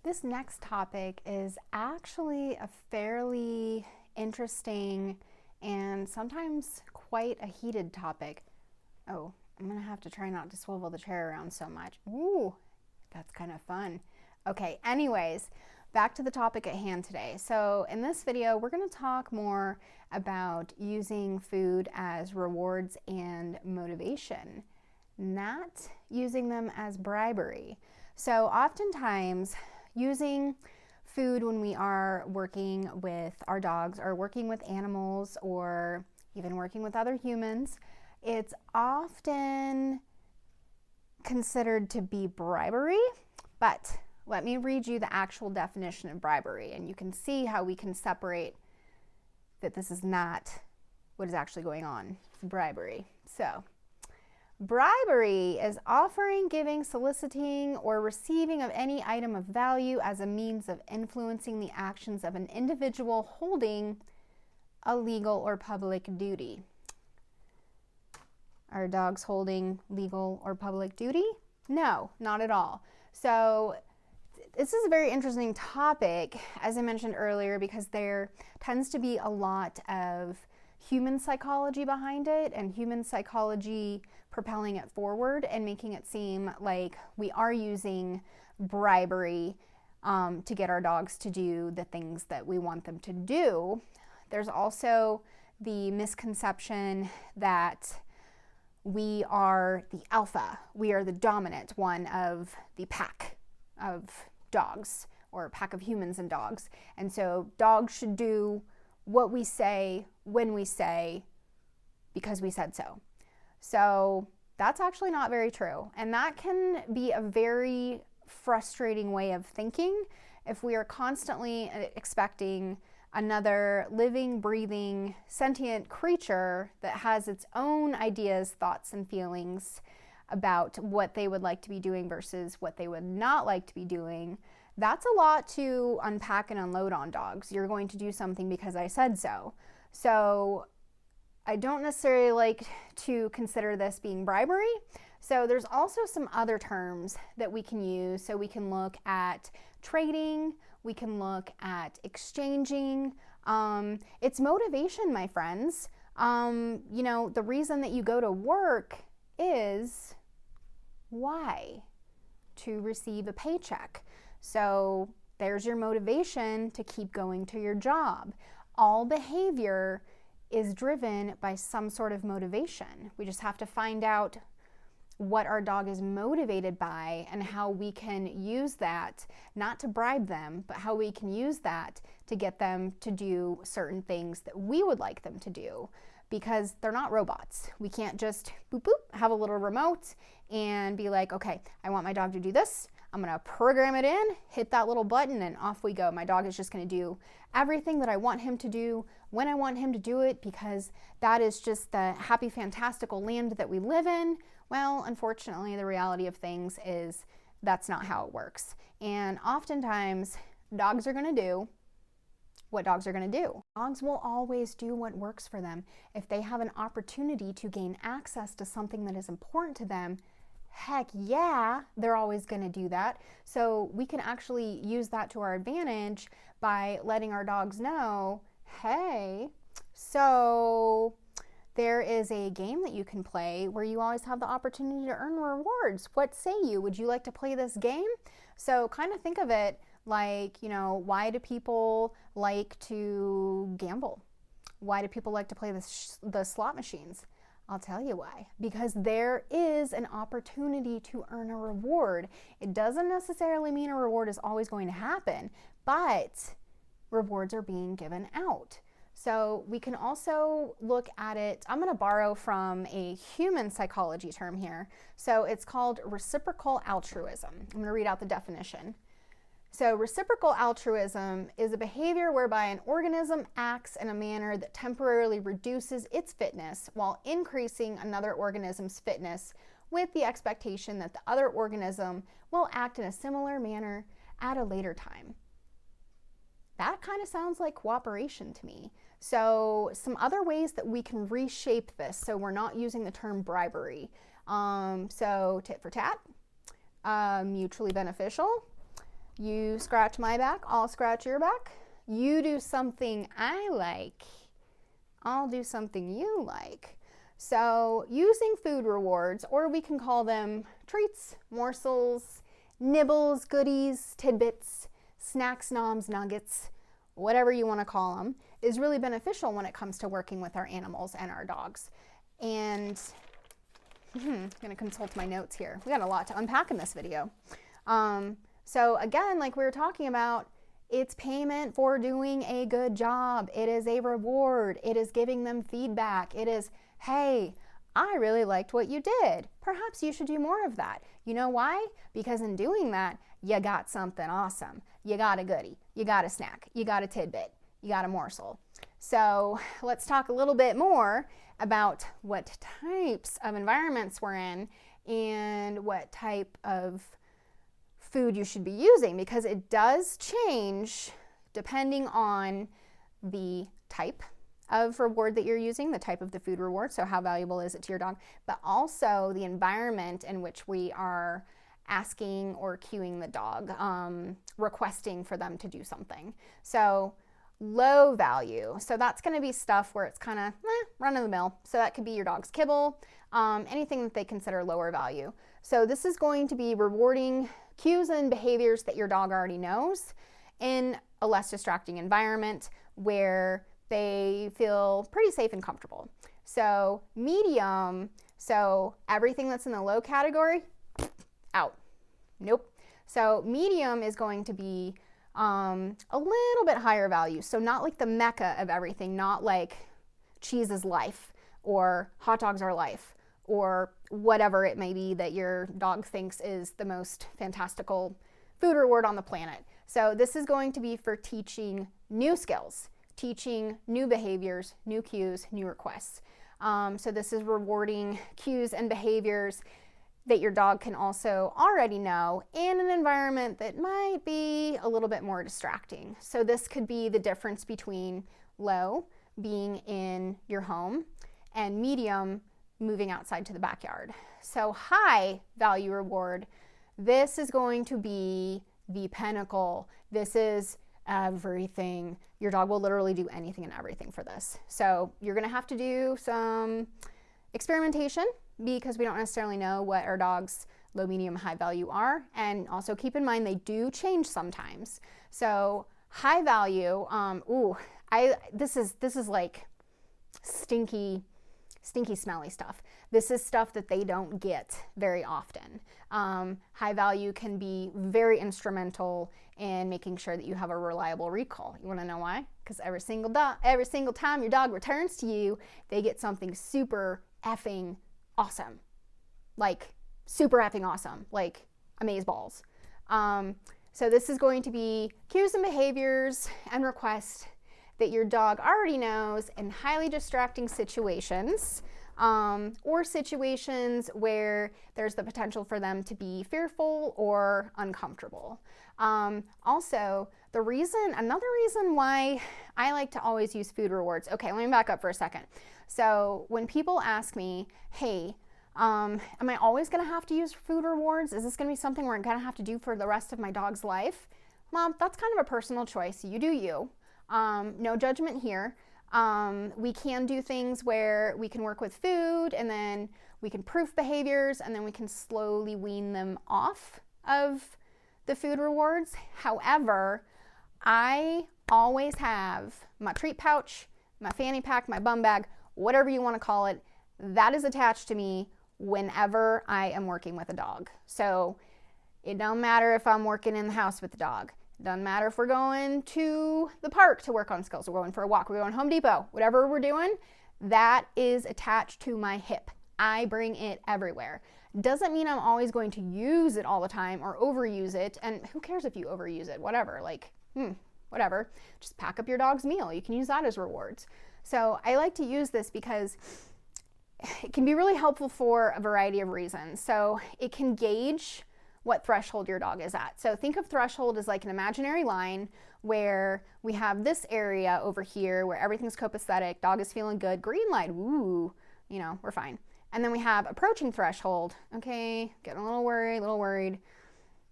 This next topic is actually a fairly interesting and sometimes quite a heated topic. Oh, I'm gonna have to try not to swivel the chair around so much. Ooh, that's kind of fun. Okay, anyways, back to the topic at hand today. So in this video, we're gonna talk more about using food as rewards and motivation, not using them as bribery. So oftentimes, using food when we are working with our dogs or working with animals or even working with other humans, it's often considered to be bribery. But let me read you the actual definition of bribery, and you can see how we can separate that this is not what is actually going on. It's bribery. So, bribery is offering, giving, soliciting, or receiving of any item of value as a means of influencing the actions of an individual holding a legal or public duty. Are dogs holding legal or public duty? No, not at all. So this is a very interesting topic, as I mentioned earlier, because there tends to be a lot of human psychology behind it, and human psychology propelling it forward and making it seem like we are using bribery to get our dogs to do the things that we want them to do. There's also the misconception that we are the alpha, we are the dominant one of the pack of dogs, or a pack of humans and dogs. And so dogs should do what we say, when we say, because we said so. So that's actually not very true. And that can be a very frustrating way of thinking if we are constantly expecting another living, breathing, sentient creature that has its own ideas, thoughts, and feelings about what they would like to be doing versus what they would not like to be doing. That's a lot to unpack and unload on dogs. You're going to do something because I said so. So I don't necessarily like to consider this being bribery. So there's also some other terms that we can use. So we can look at trading, we can look at exchanging. It's motivation, my friends. The reason that you go to work is why? To receive a paycheck. So there's your motivation to keep going to your job. All behavior is driven by some sort of motivation. We just have to find out what our dog is motivated by and how we can use that, not to bribe them, but how we can use that to get them to do certain things that we would like them to do, because they're not robots. We can't just boop boop, have a little remote and be like, okay, I want my dog to do this. I'm gonna program it in, hit that little button, and off we go. My dog is just gonna do everything that I want him to do when I want him to do it, because that is just the happy, fantastical land that we live in. Well, unfortunately, the reality of things is that's not how it works. And oftentimes, dogs are gonna do what dogs are gonna do. Dogs will always do what works for them. If they have an opportunity to gain access to something that is important to them, heck yeah, they're always going to do that. So we can actually use that to our advantage by letting our dogs know, hey, so there is a game that you can play where you always have the opportunity to earn rewards. What say you? Would you like to play this game? So kind of think of it like, why do people like to gamble? Why do people like to play the slot machines? I'll tell you why. Because there is an opportunity to earn a reward. It doesn't necessarily mean a reward is always going to happen, but rewards are being given out. So we can also look at it, I'm going to borrow from a human psychology term here. So it's called reciprocal altruism. I'm going to read out the definition. So reciprocal altruism is a behavior whereby an organism acts in a manner that temporarily reduces its fitness while increasing another organism's fitness, with the expectation that the other organism will act in a similar manner at a later time. That kind of sounds like cooperation to me. So some other ways that we can reshape this so we're not using the term bribery. So tit for tat, mutually beneficial, You scratch my back, I'll scratch your back. You do something I like, I'll do something you like. So using food rewards, or we can call them treats, morsels, nibbles, goodies, tidbits, snacks, noms, nuggets, whatever you want to call them, is really beneficial when it comes to working with our animals and our dogs. And I'm going to consult my notes here. We got a lot to unpack in this video. So again, like we were talking about, it's payment for doing a good job. It is a reward. It is giving them feedback. It is, hey, I really liked what you did. Perhaps you should do more of that. You know why? Because in doing that, you got something awesome. You got a goodie. You got a snack. You got a tidbit. You got a morsel. So let's talk a little bit more about what types of environments we're in and what type of food you should be using, because it does change depending on the type of reward that you're using, the type of the food reward, so how valuable is it to your dog, but also the environment in which we are asking or cueing the dog, requesting for them to do something. So low value, so that's going to be stuff where it's kind of run of the mill. So that could be your dog's kibble, anything that they consider lower value. So this is going to be rewarding cues and behaviors that your dog already knows in a less distracting environment where they feel pretty safe and comfortable. So medium, so everything that's in the low category, out. Nope. So medium is going to be a little bit higher value. So not like the mecca of everything, not like cheese is life or hot dogs are life or whatever it may be that your dog thinks is the most fantastical food reward on the planet. So this is going to be for teaching new skills, teaching new behaviors, new cues, new requests. So this is rewarding cues and behaviors that your dog can also already know in an environment that might be a little bit more distracting. So this could be the difference between low, being in your home, and medium, moving outside to the backyard. So high value reward, this is going to be the pinnacle. This is everything. Your dog will literally do anything and everything for this. So you're going to have to do some experimentation because we don't necessarily know what our dog's low, medium, high value are. And also keep in mind they do change sometimes. So high value, this is like stinky, smelly stuff. This is stuff that they don't get very often. High value can be very instrumental in making sure that you have a reliable recall. You want to know why? Because every single time your dog returns to you, they get something super effing awesome. Like super effing awesome. Like amazeballs. So this is going to be cues and behaviors and requests that your dog already knows in highly distracting situations, or situations where there's the potential for them to be fearful or uncomfortable. Also, another reason why I like to always use food rewards. Okay, let me back up for a second. So when people ask me, hey, am I always going to have to use food rewards? Is this going to be something we're going to have to do for the rest of my dog's life? Well, that's kind of a personal choice. You do you. No judgment here. We can do things where we can work with food and then we can proof behaviors and then we can slowly wean them off of the food rewards. However, I always have my treat pouch, my fanny pack, my bum bag, whatever you want to call it, that is attached to me whenever I am working with a dog. So it don't matter if I'm working in the house with the dog. Doesn't matter if we're going to the park to work on skills, we're going for a walk, we're going to Home Depot, whatever we're doing, that is attached to my hip. I bring it everywhere. Doesn't mean I'm always going to use it all the time or overuse it, and who cares if you overuse it, whatever, whatever. Just pack up your dog's meal. You can use that as rewards. So I like to use this because it can be really helpful for a variety of reasons. So it can gauge what threshold your dog is at. So think of threshold as like an imaginary line where we have this area over here where everything's copacetic, dog is feeling good, green light, ooh, we're fine. And then we have approaching threshold, okay, getting a little worried,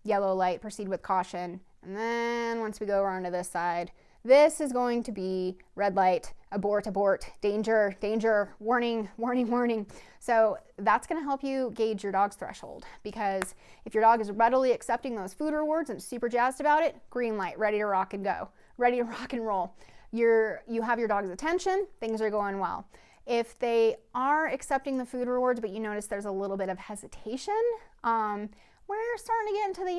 yellow light, proceed with caution, And then once we go around to this side, this is going to be red light, abort, abort, danger, danger, warning, warning, warning. So that's going to help you gauge your dog's threshold, because if your dog is readily accepting those food rewards and super jazzed about it, green light, ready to rock and go, ready to rock and roll. You have your dog's attention, things are going well. If they are accepting the food rewards, but you notice there's a little bit of hesitation, we're starting to get into the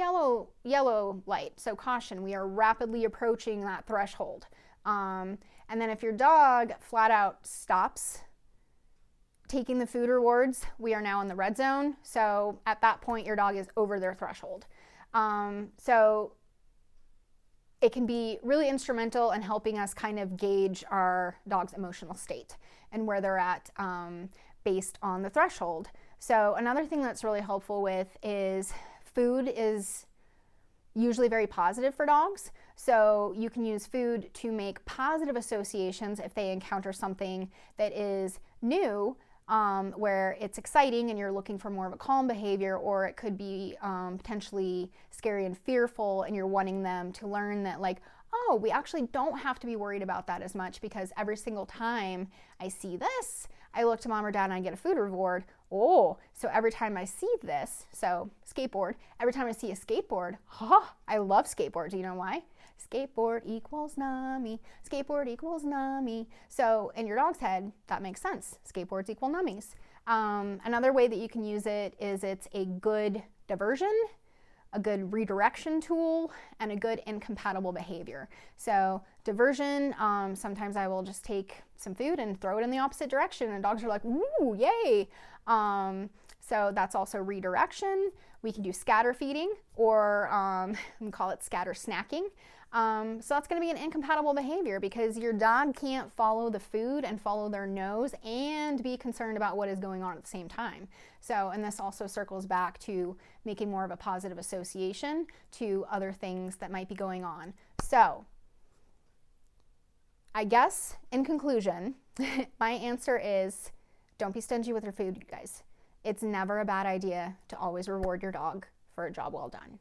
yellow light. So caution, we are rapidly approaching that threshold. And then if your dog flat out stops taking the food rewards, we are now in the red zone. So at that point, your dog is over their threshold. So it can be really instrumental in helping us kind of gauge our dog's emotional state and where they're at based on the threshold. So another thing that's really helpful with is food is usually very positive for dogs. So you can use food to make positive associations if they encounter something that is new, where it's exciting and you're looking for more of a calm behavior, or it could be potentially scary and fearful and you're wanting them to learn that, like, oh, we actually don't have to be worried about that as much, because every single time I see this, I look to mom or dad and I get a food reward. Oh, so every time I see this, so skateboard, every time I see a skateboard, I love skateboard. Do you know why? Skateboard equals nummy, skateboard equals nummy. So in your dog's head, that makes sense. Skateboards equal nummies. Another way that you can use it is it's a good diversion, a good redirection tool, and a good incompatible behavior. So diversion, sometimes I will just take some food and throw it in the opposite direction, and dogs are like, ooh, yay. So that's also redirection. We can do scatter feeding, or we call it scatter snacking. So that's going to be an incompatible behavior, because your dog can't follow the food and follow their nose and be concerned about what is going on at the same time. So, and this also circles back to making more of a positive association to other things that might be going on. So, I guess in conclusion, my answer is don't be stingy with your food, you guys. It's never a bad idea to always reward your dog for a job well done.